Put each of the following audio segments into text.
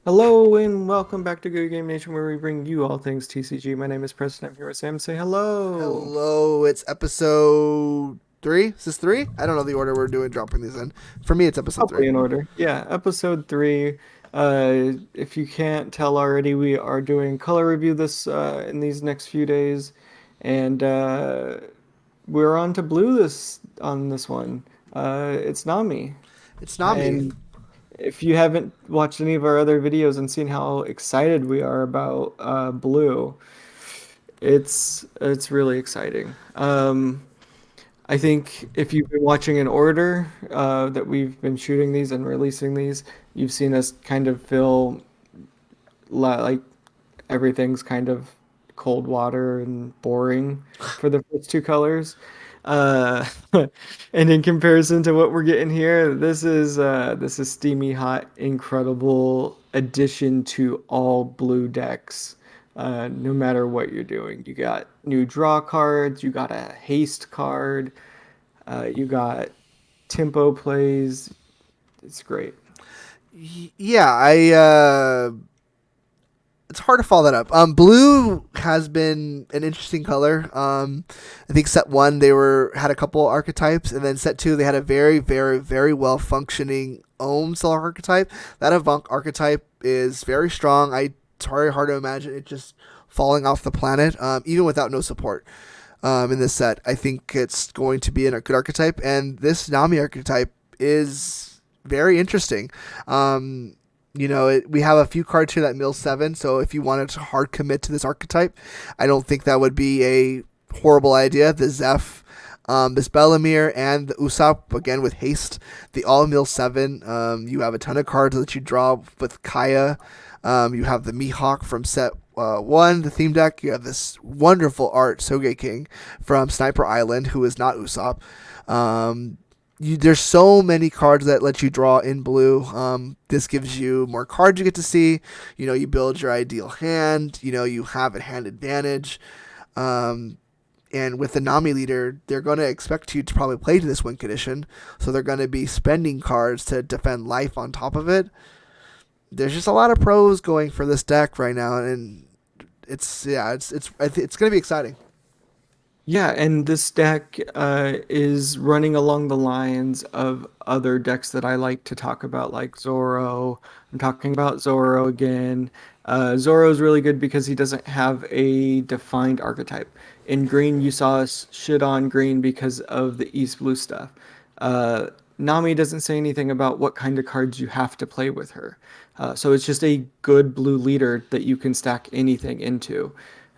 Hello and welcome back to Good Game Nation, where we bring you all things TCG. My name is Preston. I'm here with Sam. Say hello. Hello, it's episode three. Is this three? I don't know the order we're doing dropping these in. For me, it's episode three. Probably in order. Yeah, episode three. If you can't tell already, we are doing color review this in these next few days, and we're on to blue this on this one. It's Nami, It's Nami. and if you haven't watched any of our other videos and seen how excited we are about blue, it's really exciting. I think if you've been watching in order that we've been shooting these and releasing these, you've seen us kind of feel like everything's kind of cold water and boring for the first two colors. Uh, and in comparison to what we're getting here, this is steamy hot, incredible addition to all blue decks. No matter what you're doing, you got new draw cards, you got a haste card, you got tempo plays. It's great. Yeah, it's hard to follow that up. Blue has been an interesting color. I think set one they had a couple archetypes, and then set two they had a very, very, very well functioning Ohm Solar archetype. That Avant archetype is very strong. It's very hard to imagine it just falling off the planet, even without no support. In this set, I think it's going to be a good archetype, and this Nami archetype is very interesting. We have a few cards here that mill seven, so if you wanted to hard commit to this archetype, I don't think that would be a horrible idea. The Zeph, this Bellamir, and the Usopp, again with haste, the all mill seven. You have a ton of cards that you draw with Kaya. You have the Mihawk from set one, the theme deck. You have this wonderful art, Soge King, from Sniper Island, who is not Usopp. There's so many cards that let you draw in blue. This gives you more cards you get to see. You build your ideal hand. You have a hand advantage. And with the Nami leader, they're going to expect you to probably play to this win condition. So they're going to be spending cards to defend life on top of it. There's just a lot of pros going for this deck right now, and it's going to be exciting. Yeah, and this deck is running along the lines of other decks that I like to talk about, like Zoro. I'm talking about Zoro again. Zoro is really good because he doesn't have a defined archetype. In green, you saw us shit on green because of the East Blue stuff. Uh, Nami doesn't say anything about what kind of cards you have to play with her. So it's just a good blue leader that you can stack anything into.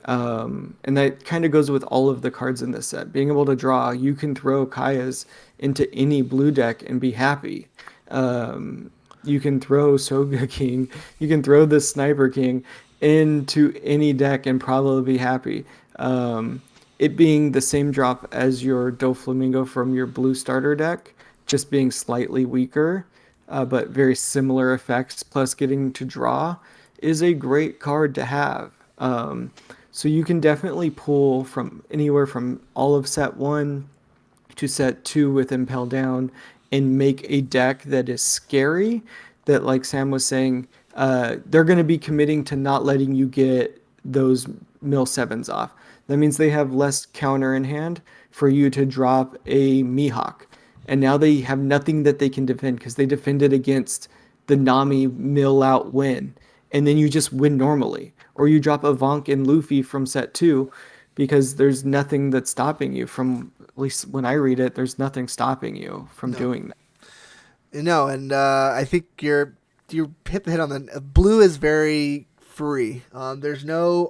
And that kind of goes with all of the cards in this set. Being able to draw, you can throw Kaya's into any blue deck and be happy. You can throw Soga King, you can throw the Sniper King into any deck and probably be happy. It being the same drop as your Doflamingo from your blue starter deck, just being slightly weaker, but very similar effects, plus getting to draw, is a great card to have. So you can definitely pull from anywhere from all of set one to set two with Impel down and make a deck that is scary. That, like Sam was saying, they're going to be committing to not letting you get those mill sevens off. That means they have less counter in hand for you to drop a Mihawk. And now they have nothing that they can defend because they defended against the Nami mill out win. And then you just win normally. Or you drop a Vonk and Luffy from set two because there's nothing that's stopping you from, at least when I read it, there's nothing stopping you from No, doing that. no, and I think you hit the hit on the blue is very free. There's no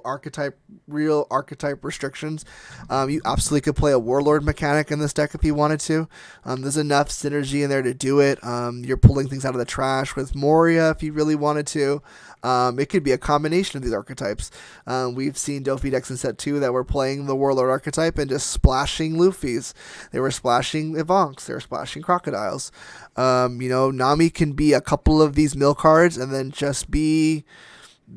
real archetype restrictions. You absolutely could play a warlord mechanic in this deck if you wanted to. There's enough synergy in there to do it. You're pulling things out of the trash with Moria if you really wanted to. It could be a combination of these archetypes. We've seen Dofi decks in set two that were playing the warlord archetype and just splashing Luffy's. They were splashing Evanks. They were splashing Crocodiles. Nami can be a couple of these mill cards and then just be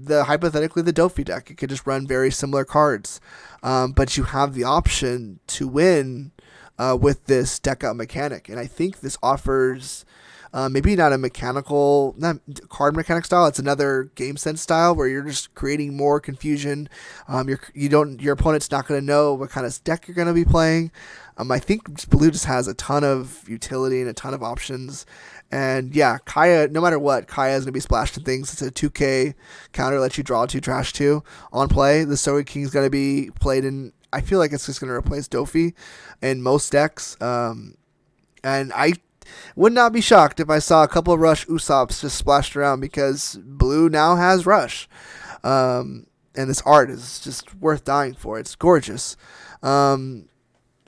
hypothetically the Dofi deck. It could just run very similar cards, but you have the option to win with this deck out mechanic, and I think this offers Maybe not a mechanical, not card mechanic style. It's another game sense style where you're just creating more confusion. Your opponent's not going to know what kind of deck you're going to be playing. I think blue just has a ton of utility and a ton of options. And yeah, Kaya, no matter what, Kaya is going to be splashed in things. It's a 2K counter, lets you draw 2, trash 2 on play. The Soul King is going to be played in. I feel like it's just going to replace Dofi in most decks. And I would not be shocked if I saw a couple of Rush Usops just splashed around because blue now has Rush. And this art is just worth dying for. It's gorgeous. Um,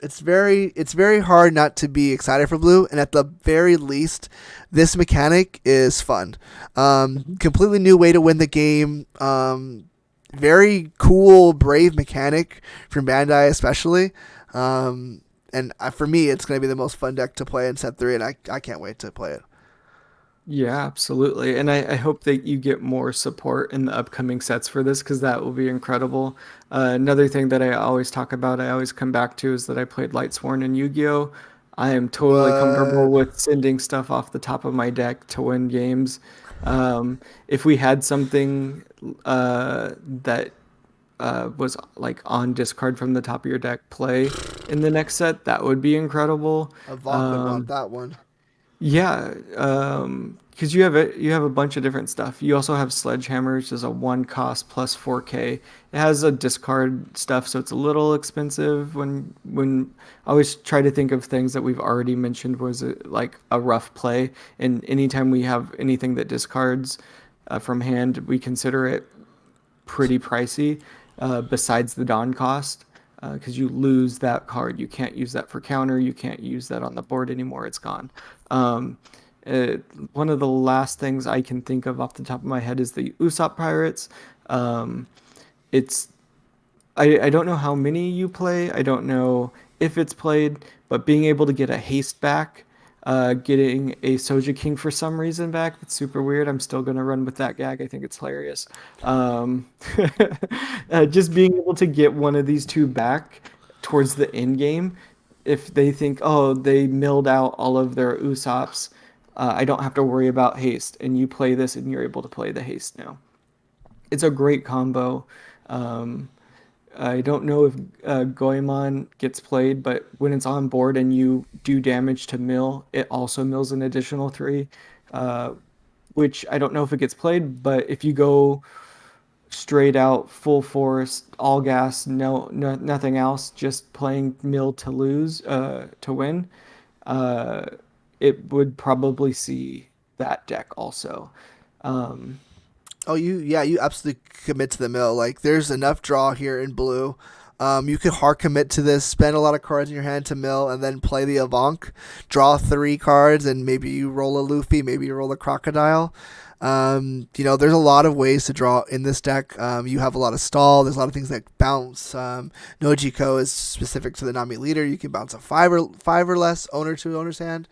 it's very hard not to be excited for blue, and at the very least, this mechanic is fun. Completely new way to win the game. Very cool, brave mechanic from Bandai, especially. And for me, it's going to be the most fun deck to play in set 3, and I can't wait to play it. Yeah, absolutely. And I hope that you get more support in the upcoming sets for this because that will be incredible. Another thing that I always talk about, I always come back to, is that I played Lightsworn and Yu-Gi-Oh! I am totally comfortable What? with sending stuff off the top of my deck to win games. If we had something that was like on discard from the top of your deck play in the next set, that would be incredible. A Vonk would want Um, that one. yeah, because you have a bunch of different stuff. You also have Sledgehammer, which is a one cost plus 4K. It has a discard stuff, so it's a little expensive. When I always try to think of things that we've already mentioned was like a rough play, and anytime we have anything that discards from hand, we consider it pretty pricey. Besides the Dawn cost, because you lose that card. You can't use that for counter. You can't use that on the board anymore. It's gone. Um, uh, One of the last things I can think of off the top of my head is the Usopp Pirates. Um, it's I don't know how many you play. I don't know if it's played, but being able to get a haste back, getting a Soja King for some reason back, that's super weird. I'm still gonna run with that gag. I think it's hilarious. Um, just being able to get one of these two back towards the end game, if they think, oh, they milled out all of their Usopps, I don't have to worry about haste, and you play this and you're able to play the haste now. It's a great combo. Um, I don't know if Goemon gets played, but when it's on board and you do damage to mill, it also mills an additional three, uh, which I don't know if it gets played, but if you go straight out full force, all gas, nothing else, just playing mill to lose, to win, uh, it would probably see that deck also. Um, Oh, you absolutely commit to the mill. Like, there's enough draw here in blue. You could hard commit to this, spend a lot of cards in your hand to mill, and then play the Avonk, draw 3 cards, and maybe you roll a Luffy, maybe you roll a Crocodile. There's a lot of ways to draw in this deck. You have a lot of stall. There's a lot of things that bounce. Nojiko is specific to the Nami leader. You can bounce a five or less owner to owner's hand.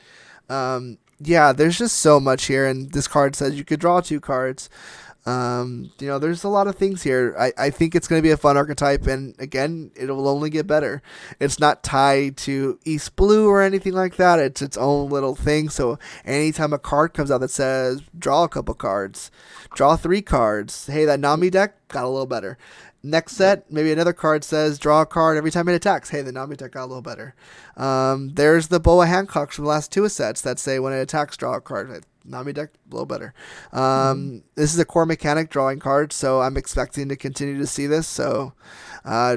Yeah, there's just so much here, and this card says you could draw 2 cards. There's a lot of things here. I think it's going to be a fun archetype, and again, it will only get better. It's not tied to East Blue or anything like that. It's its own little thing. So anytime a card comes out that says draw a couple cards, draw 3 cards, hey, that Nami deck got a little better. Next yep. set, maybe another card says draw a card every time it attacks. Hey, the Nami deck got a little better. There's the Boa Hancocks from the last 2 sets that say when it attacks, draw a card. Nami deck, a little better. Mhm. This is a core mechanic, drawing cards, so I'm expecting to continue to see this. So,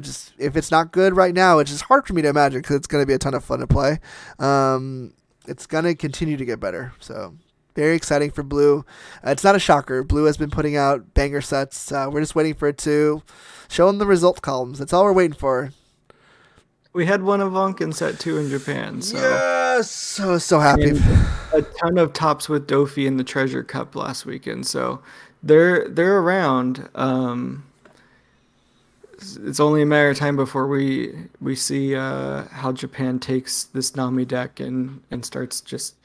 just if it's not good right now, it's just hard for me to imagine because it's going to be a ton of fun to play. It's going to continue to get better. So, very exciting for Blue. It's not a shocker. Blue has been putting out banger sets. We're just waiting for it to show in the result columns. That's all we're waiting for. We had one of Onken set two in Japan, so Yes, so happy. and a ton of tops with Dofi in the Treasure Cup last weekend. So they're around. It's only a matter of time before we see how Japan takes this Nami deck and starts just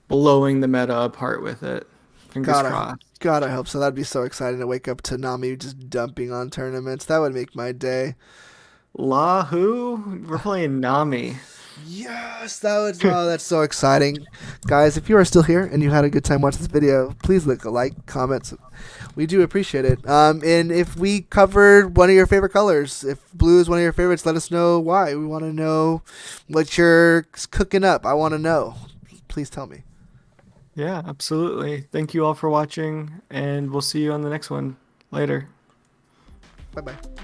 blowing the meta apart with it. Fingers God, I, crossed. God, I hope so. That'd be so exciting to wake up to Nami just dumping on tournaments. That would make my day. Lahu, we're playing Nami. Yes, that was oh, that's so exciting, guys! If you are still here and you had a good time watching this video, please leave a like, comment. We do appreciate it. And if we covered one of your favorite colors, if blue is one of your favorites, let us know why. We want to know what you're cooking up. I want to know. Please tell me. Yeah, absolutely. Thank you all for watching, and we'll see you on the next one. Later. Bye bye.